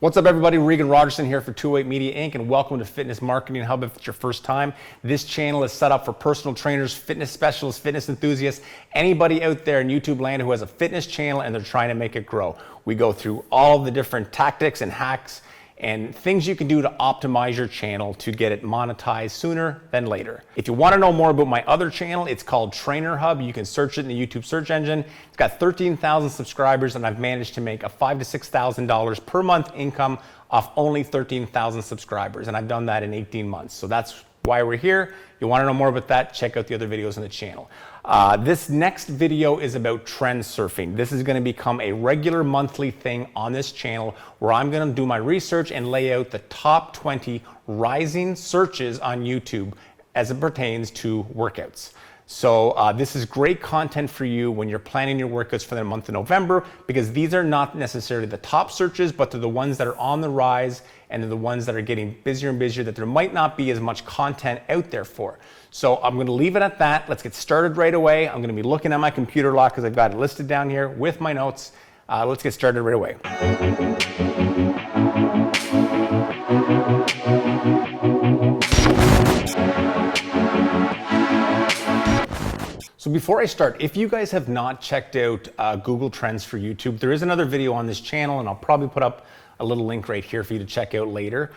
What's up everybody, Regan Rogerson here for 208 Media Inc. and welcome to Fitness Marketing Hub if it's your first time. This channel is set up for personal trainers, fitness specialists, fitness enthusiasts, anybody out there in YouTube land who has a fitness channel and they're trying to make it grow. We go through all the different tactics and hacks and things you can do to optimize your channel to get it monetized sooner than later. If you want to know more about my other channel, it's called Trainer Hub. You can search it in the YouTube search engine. It's got 13,000 subscribers and I've managed to make a $5,000 to $6,000 per month income off only 13,000 subscribers. And I've done that in 18 months. So that's why we're here. You want to know more about that, check out the other videos on the channel. This next video is about trend surfing. This is going to become a regular monthly thing on this channel where I'm going to do my research and lay out the top 20 rising searches on YouTube as it pertains to workouts. So this is great content for you when you're planning your workouts for the month of November, because these are not necessarily the top searches, but they're the ones that are on the rise and they're the ones that are getting busier and busier that there might not be as much content out there for. So I'm going to leave it at that. Let's get started right away. I'm going to be looking at my computer log because I've got it listed down here with my notes. Let's get started right away. So before I start, if you guys have not checked out Google Trends for YouTube, there is another video on this channel and I'll probably put up a little link right here for you to check out later.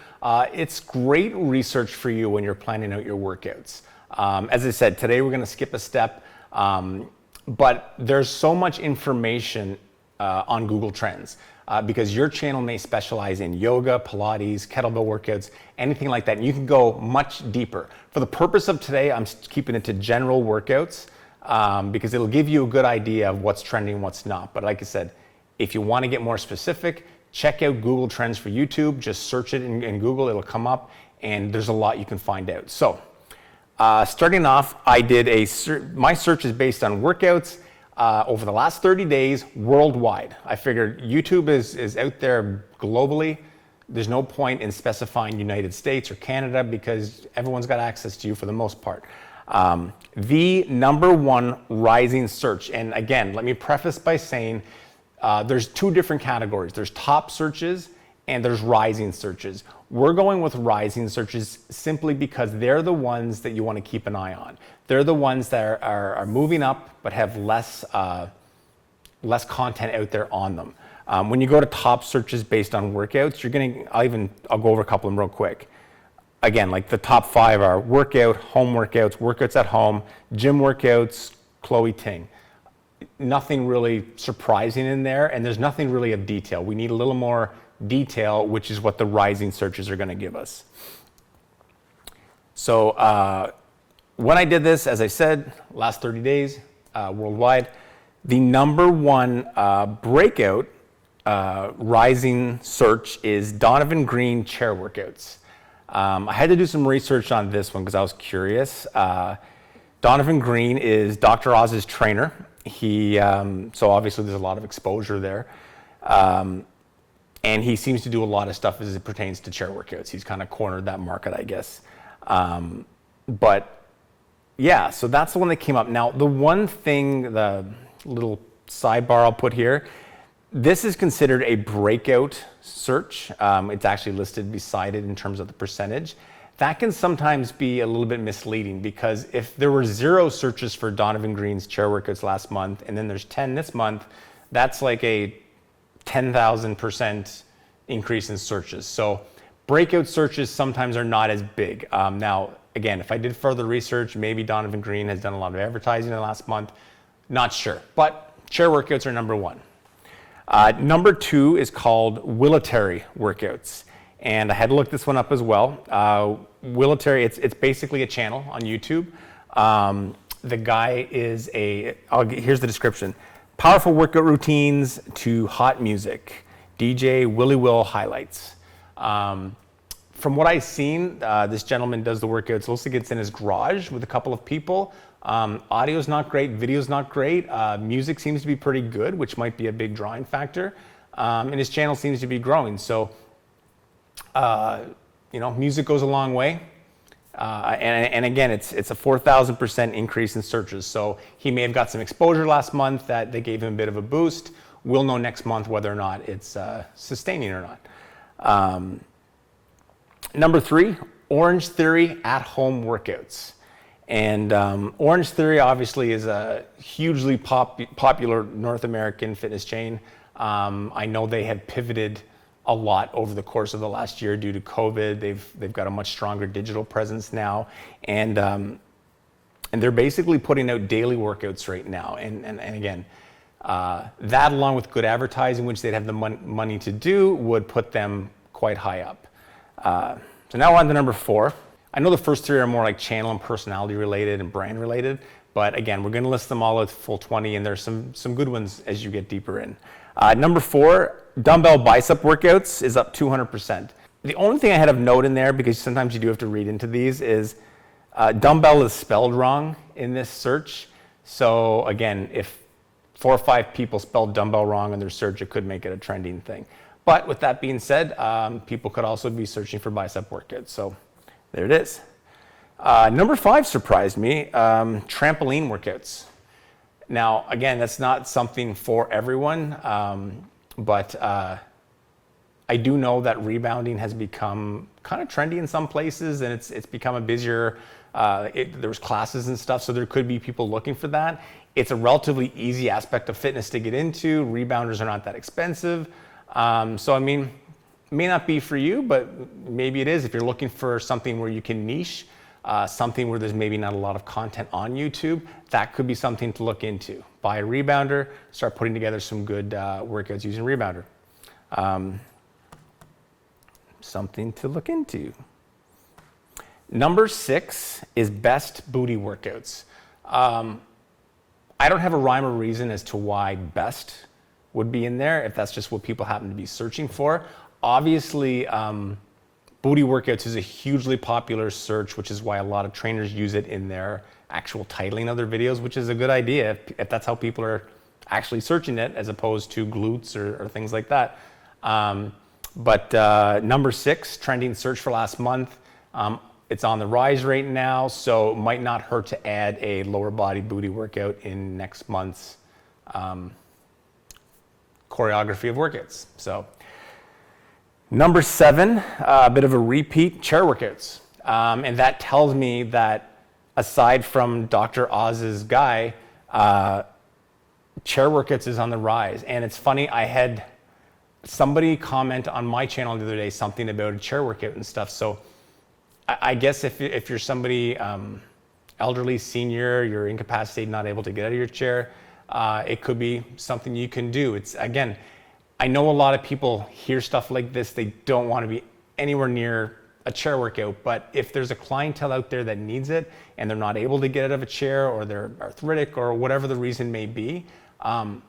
It's great research for you when you're planning out your workouts. As I said, today we're going to skip a step, but there's so much information on Google Trends because your channel may specialize in yoga, Pilates, kettlebell workouts, anything like that. And you can go much deeper. For the purpose of today, I'm keeping it to general workouts because it'll give you a good idea of what's trending and what's not. But like I said, if you want to get more specific, check out Google Trends for YouTube. Just search it in Google, it'll come up and there's a lot you can find out. So starting off, I did my search is based on workouts over the last 30 days worldwide. I figured YouTube is out there globally. There's no point in specifying United States or Canada because everyone's got access to you for the most part. The number one rising search, and again, let me preface by saying there's two different categories. There's top searches and there's rising searches. We're going with rising searches simply because they're the ones that you want to keep an eye on. They're the ones that are moving up but have less content out there on them. When you go to top searches based on workouts, you're getting, I'll go over a couple of them real quick. Again, like the top 5 are workout, home workouts, workouts at home, gym workouts, Chloe Ting. Nothing really surprising in there, and there's nothing really of detail. We need a little more detail, which is what the rising searches are going to give us. So when I did this, as I said, last 30 days worldwide, the number one breakout rising search is Donovan Green chair workouts. I had to do some research on this one because I was curious. Donovan Green is Dr. Oz's trainer. So obviously there's a lot of exposure there. And he seems to do a lot of stuff as it pertains to chair workouts. He's kind of cornered that market, I guess. But yeah, so that's the one that came up. Now, the one thing, the little sidebar I'll put here, this is considered a breakout search. It's actually listed beside it in terms of the percentage. That can sometimes be a little bit misleading because if there were 0 searches for Donovan Green's chair workouts last month and then there's 10 this month, that's like a 10,000% increase in searches. So breakout searches sometimes are not as big. Now, again, if I did further research, maybe Donovan Green has done a lot of advertising in the last month. Not sure, but chair workouts are number one. Number 2 is called WILLITARY workouts. And I had to look this one up as well. WILLITARY, it's basically a channel on YouTube. The guy is here's the description. Powerful workout routines to hot music. DJ Willy Will highlights. From what I've seen, this gentleman does the workouts. Looks like it's in his garage with a couple of people. Audio's not great, video's not great. Music seems to be pretty good, which might be a big drawing factor. And his channel seems to be growing. So, music goes a long way. And again, it's a 4,000% increase in searches. So he may have got some exposure last month that they gave him a bit of a boost. We'll know next month whether or not it's sustaining or not. Number 3, Orange Theory at-home workouts. And Orange Theory obviously is a hugely popular North American fitness chain. I know they have pivoted a lot over the course of the last year due to COVID. They've got a much stronger digital presence now, and they're basically putting out daily workouts right now. And again, that along with good advertising, which they'd have the money to do, would put them quite high up. So now on to number 4. I know the first 3 are more like channel and personality related and brand related, but again, we're going to list them all at full 20, and there's some good ones as you get deeper in. Number 4, dumbbell bicep workouts is up 200%. The only thing I had of note in there, because sometimes you do have to read into these, is dumbbell is spelled wrong in this search. So again, if 4 or 5 people spelled dumbbell wrong in their search, it could make it a trending thing. But with that being said, people could also be searching for bicep workouts. So there it is. Number 5 surprised me, trampoline workouts. Now, again, that's not something for everyone, but I do know that rebounding has become kind of trendy in some places, and it's become a busier, there's classes and stuff, so there could be people looking for that. It's a relatively easy aspect of fitness to get into. Rebounders are not that expensive. So I mean, it may not be for you, but maybe it is if you're looking for something where you can niche, something where there's maybe not a lot of content on YouTube. That could be something to look into. Buy a rebounder, start putting together some good workouts using rebounder. Something to look into. Number 6 is best booty workouts. I don't have a rhyme or reason as to why best would be in there, if that's just what people happen to be searching for. Obviously, booty workouts is a hugely popular search, which is why a lot of trainers use it in their actual titling of their videos, which is a good idea if that's how people are actually searching it, as opposed to glutes or things like that. But number 6, trending search for last month. It's on the rise right now, so it might not hurt to add a lower body booty workout in next month's choreography of workouts. So number 7, a bit of a repeat, chair workouts. And that tells me that aside from Dr. Oz's guy, chair workouts is on the rise. And it's funny, I had somebody comment on my channel the other day something about a chair workout and stuff. So I guess if you're somebody elderly, senior, you're incapacitated, not able to get out of your chair, it could be something you can do. It's, again, I know a lot of people hear stuff like this, they don't want to be anywhere near a chair workout, but if there's a clientele out there that needs it and they're not able to get out of a chair, or they're arthritic, or whatever the reason may be,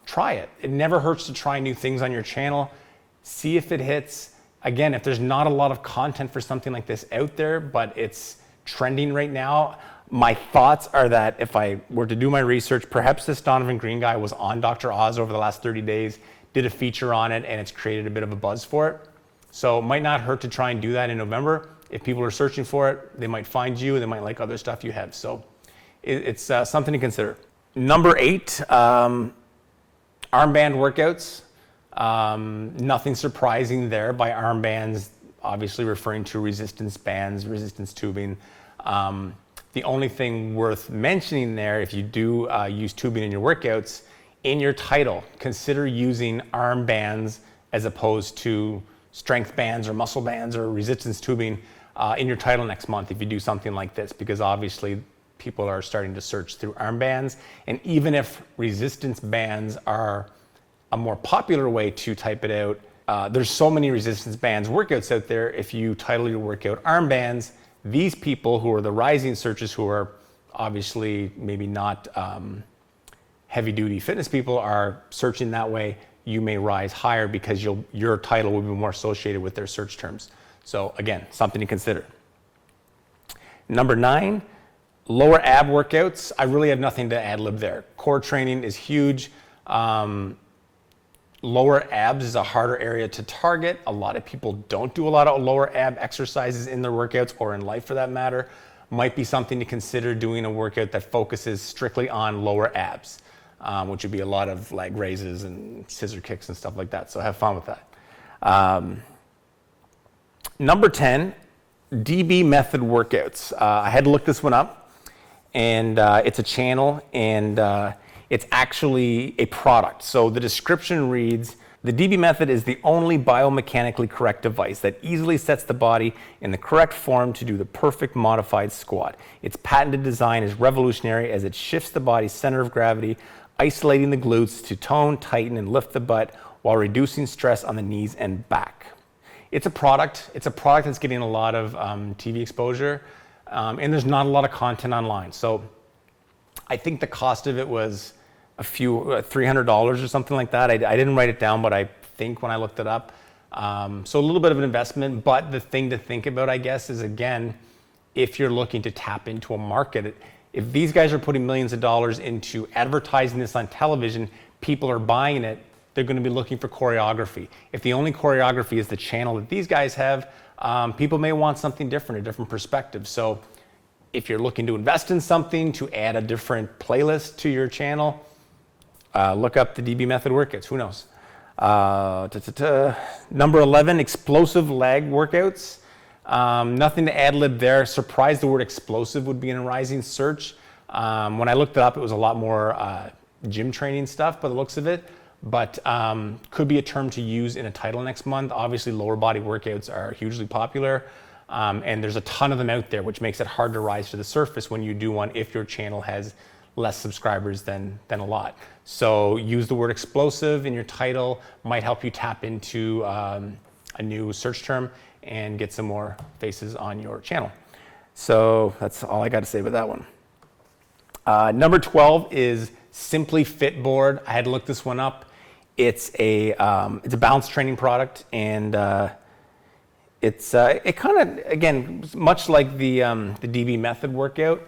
try it. It never hurts to try new things on your channel. See if it hits. Again, if there's not a lot of content for something like this out there, but it's trending right now, my thoughts are that if I were to do my research, perhaps this Donovan Green guy was on Dr. Oz over the last 30 days, did a feature on it, and it's created a bit of a buzz for it. So it might not hurt to try and do that in November. If people are searching for it, they might find you, they might like other stuff you have. So it's something to consider. Number 8, armband workouts. Nothing surprising there by armbands, obviously referring to resistance bands, resistance tubing. The only thing worth mentioning there, if you do use tubing in your workouts, in your title, consider using armbands as opposed to strength bands or muscle bands or resistance tubing in your title next month if you do something like this, because obviously people are starting to search through armbands. And even if resistance bands are a more popular way to type it out, there's so many resistance bands workouts out there. If you title your workout armbands, these people who are the rising searchers, who are obviously maybe not heavy duty fitness people, are searching that way, you may rise higher because your title will be more associated with their search terms. So again, something to consider. Number 9, lower ab workouts. I really have nothing to ad lib there. Core training is huge. Lower abs is a harder area to target. A lot of people don't do a lot of lower ab exercises in their workouts, or in life for that matter. Might be something to consider, doing a workout that focuses strictly on lower abs, which would be a lot of leg raises and scissor kicks and stuff like that. So have fun with that. Number 10, DB method workouts. I had to look this one up, and it's a channel, and it's actually a product. So the description reads, the DB method is the only biomechanically correct device that easily sets the body in the correct form to do the perfect modified squat. Its patented design is revolutionary as it shifts the body's center of gravity, isolating the glutes to tone, tighten, and lift the butt while reducing stress on the knees and back. It's a product. It's a product that's getting a lot of TV exposure, and there's not a lot of content online. So I think the cost of it was a few $300 or something like that. I didn't write it down, but I think when I looked it up. So a little bit of an investment, but the thing to think about, I guess, is again, if you're looking to tap into a market, if these guys are putting millions of dollars into advertising this on television, people are buying it, they're going to be looking for choreography. If the only choreography is the channel that these guys have, people may want something different, a different perspective. So if you're looking to invest in something, to add a different playlist to your channel, look up the DB method workouts. Who knows? Number 11, explosive leg workouts. Nothing to ad lib there. Surprised the word explosive would be in a rising search. When I looked it up, it was a lot more gym training stuff by the looks of it, but could be a term to use in a title next month. Obviously, lower body workouts are hugely popular, and there's a ton of them out there, which makes it hard to rise to the surface when you do one if your channel has less subscribers than a lot. So use the word explosive in your title, might help you tap into a new search term and get some more faces on your channel. So that's all I got to say about that one. Number 12 is Simply Fit Board. I had to look this one up. It's a balance training product, and it kind of, again, much like the DB method workout.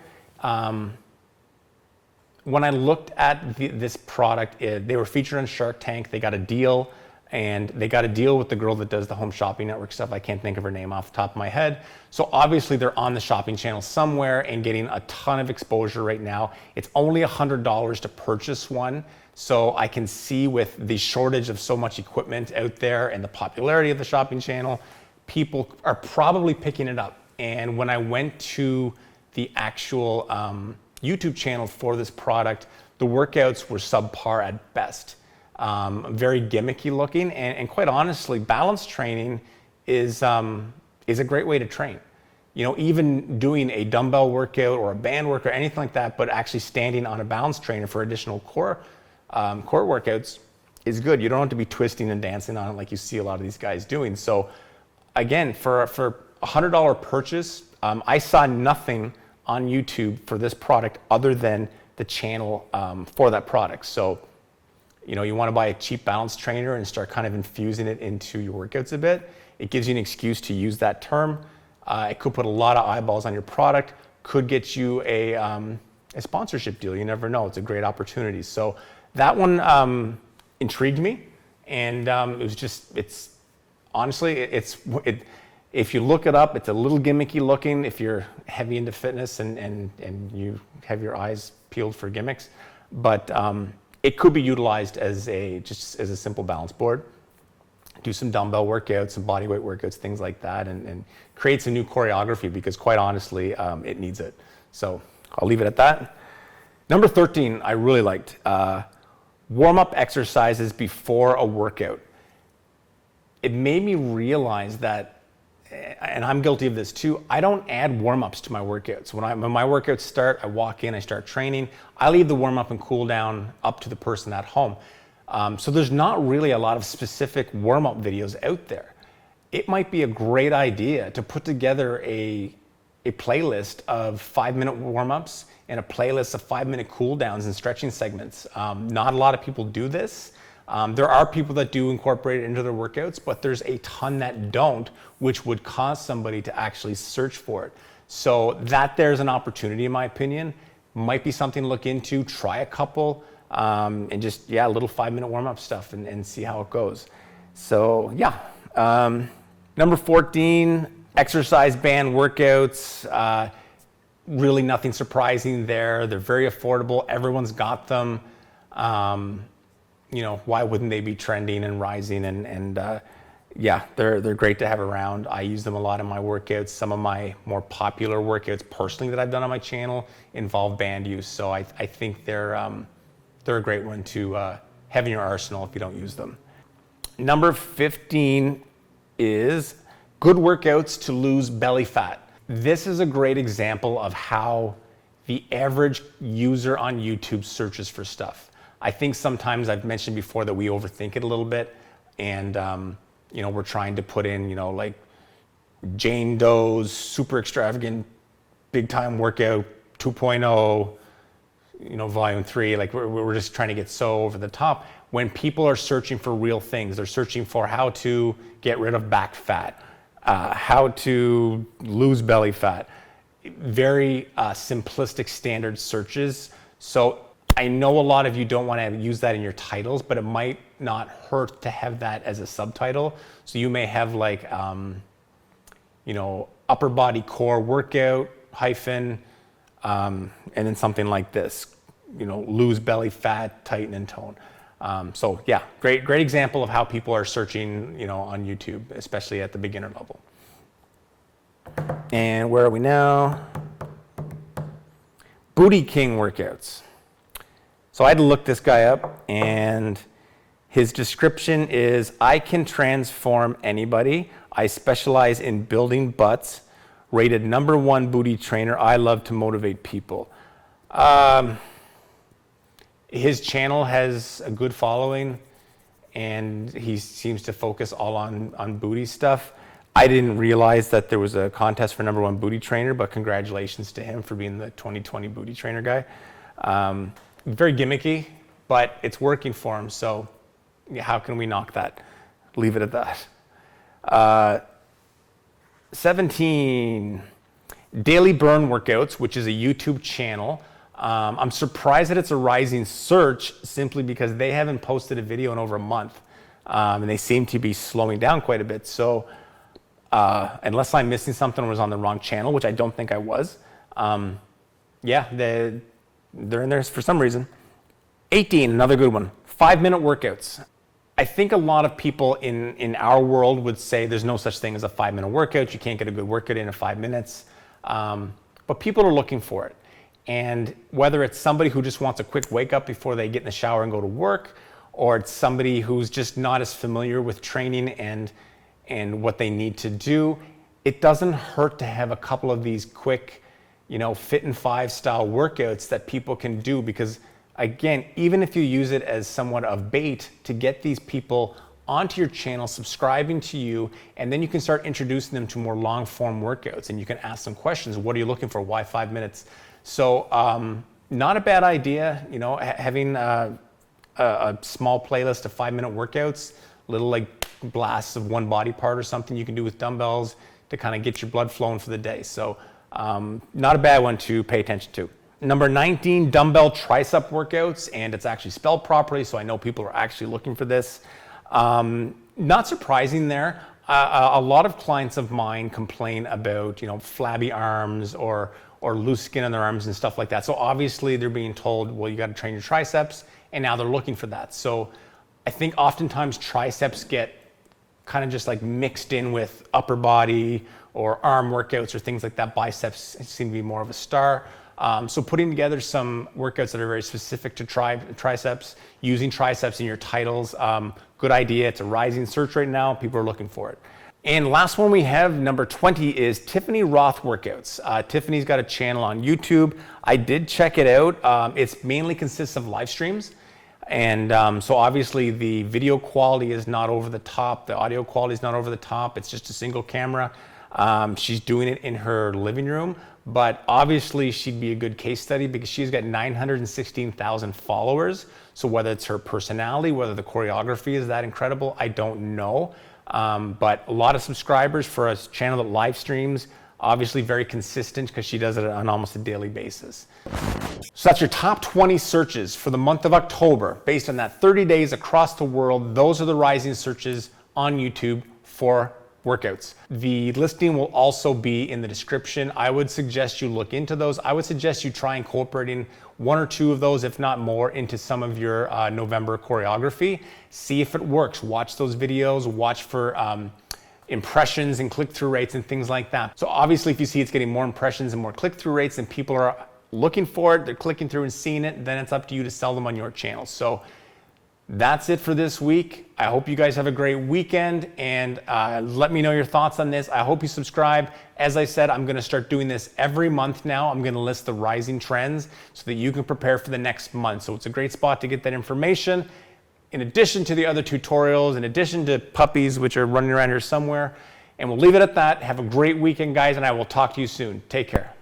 When I looked at this product, they were featured on Shark Tank. They got a deal, and they got a deal with the girl that does the Home Shopping Network stuff. I can't think of her name off the top of my head. So obviously they're on the shopping channel somewhere and getting a ton of exposure right now. It's only $100 to purchase one. So I can see with the shortage of so much equipment out there and the popularity of the shopping channel, people are probably picking it up. And when I went to the actual YouTube channel for this product, the workouts were subpar at best. Very gimmicky looking, and quite honestly, balance training is a great way to train. You know, even doing a dumbbell workout or a band workout, anything like that, but actually standing on a balance trainer for additional core workouts is good. You don't have to be twisting and dancing on it like you see a lot of these guys doing. So again, for a $100 purchase, I saw nothing on YouTube for this product other than the channel for that product. So, you know, you want to buy a cheap balance trainer and start kind of infusing it into your workouts a bit. It gives you an excuse to use that term. It could put a lot of eyeballs on your product, could get you a sponsorship deal. You never know. It's a great opportunity. So that one intrigued me, and if you look it up, it's a little gimmicky looking if you're heavy into fitness and you have your eyes peeled for gimmicks, but it could be utilized as a simple balance board. Do some dumbbell workouts, some body weight workouts, things like that, and create some new choreography, because quite honestly, it needs it. So I'll leave it at that. Number 13, I really liked. Warm-up exercises before a workout. It made me realize that, and I'm guilty of this too, I don't add warm-ups to my workouts. When my workouts start, I walk in, I start training. I leave the warm-up and cool down up to the person at home. So there's not really a lot of specific warm-up videos out there. It might be a great idea to put together a playlist of 5-minute warm-ups and a playlist of 5-minute cool downs and stretching segments. Not a lot of people do this. There are people that do incorporate it into their workouts, but there's a ton that don't, which would cause somebody to actually search for it. So that there's an opportunity, in my opinion. Might be something to look into. Try a couple, and just, a little 5-minute warm-up stuff and see how it goes. So number 14, exercise band workouts. Really nothing surprising there. They're very affordable. Everyone's got them. You know, why wouldn't they be trending and rising? And yeah, they're great to have around. I use them a lot in my workouts. Some of my more popular workouts personally that I've done on my channel involve band use. So I think they're a great one to have in your arsenal if you don't use them. Number 15 is good workouts to lose belly fat. This is a great example of how the average user on YouTube searches for stuff. I think sometimes I've mentioned before that we overthink it a little bit, and you know, we're trying to put in, you know, like Jane Doe's super extravagant big time workout 2.0, you know, volume 3. Like we're just trying to get so over the top. When people are searching for real things, they're searching for how to get rid of back fat, how to lose belly fat. Very simplistic standard searches. So I know a lot of you don't want to use that in your titles, but it might not hurt to have that as a subtitle. So you may have like, you know, upper body core workout hyphen, and then something like this, you know, lose belly fat, tighten and tone. So yeah, great example of how people are searching, you know, on YouTube, especially at the beginner level. And where are we now? Booty King workouts. So I had to look this guy up, and his description is, I can transform anybody. I specialize in building butts. Rated #1 booty trainer. I love to motivate people. His channel has a good following, and he seems to focus all on booty stuff. I didn't realize that there was a contest for #1 booty trainer, but congratulations to him for being the 2020 booty trainer guy. Very gimmicky, but it's working for him, so how can we knock that? Leave it at that. 17, Daily Burn Workouts, which is a YouTube channel. I'm surprised that it's a rising search simply because they haven't posted a video in over a month, and they seem to be slowing down quite a bit. So unless I'm missing something or was on the wrong channel, which I don't think I was, yeah, they're in there for some reason. 18, another good one, 5-minute workouts. I think a lot of people in our world would say there's no such thing as a 5-minute workout. You can't get a good workout in 5 minutes, but people are looking for it. And whether it's somebody who just wants a quick wake up before they get in the shower and go to work, or it's somebody who's just not as familiar with training and what they need to do, it doesn't hurt to have a couple of these quick, you know, Fit in 5 style workouts that people can do, because again, even if you use it as somewhat of bait to get these people onto your channel, subscribing to you, and then you can start introducing them to more long form workouts, and you can ask them questions. What are you looking for? Why 5 minutes? So not a bad idea, you know, having a small playlist of 5-minute workouts, little like blasts of one body part or something you can do with dumbbells to kind of get your blood flowing for the day. So not a bad one to pay attention to. Number 19, dumbbell tricep workouts, and it's actually spelled properly, so I know people are actually looking for this. Not surprising there. A lot of clients of mine complain about, you know, flabby arms or loose skin on their arms and stuff like that. So obviously they're being told, well, you got to train your triceps, and now they're looking for that. So I think oftentimes triceps get kind of just like mixed in with upper body or arm workouts or things like that. Biceps seem to be more of a star. So putting together some workouts that are very specific to triceps, using triceps in your titles, good idea. It's a rising search right now. People are looking for it. And last one we have, number 20, is Tiffany Roth workouts. Tiffany's got a channel on YouTube. I did check it out. It's mainly consists of live streams. And so obviously the video quality is not over the top. The audio quality is not over the top. It's just a single camera. She's doing it in her living room, but obviously she'd be a good case study because she's got 916,000 followers. So whether it's her personality, whether the choreography is that incredible, I don't know. But a lot of subscribers for a channel that live streams, obviously very consistent because she does it on almost a daily basis. So that's your top 20 searches for the month of October. Based on that 30 days across the world, those are the rising searches on YouTube for workouts. The listing will also be in the description. I would suggest you look into those. I would suggest you try incorporating 1 or 2 of those, if not more, into some of your November choreography. See if it works. Watch those videos, watch for impressions and click-through rates and things like that. So obviously if you see it's getting more impressions and more click-through rates and people are looking for it, they're clicking through and seeing it, then it's up to you to sell them on your channel. So that's it for this week. I hope you guys have a great weekend, and let me know your thoughts on this. I hope you subscribe. As I said, I'm gonna start doing this every month now. I'm gonna list the rising trends so that you can prepare for the next month. So it's a great spot to get that information. In addition to the other tutorials, in addition to puppies, which are running around here somewhere. And we'll leave it at that. Have a great weekend, guys, and I will talk to you soon. Take care.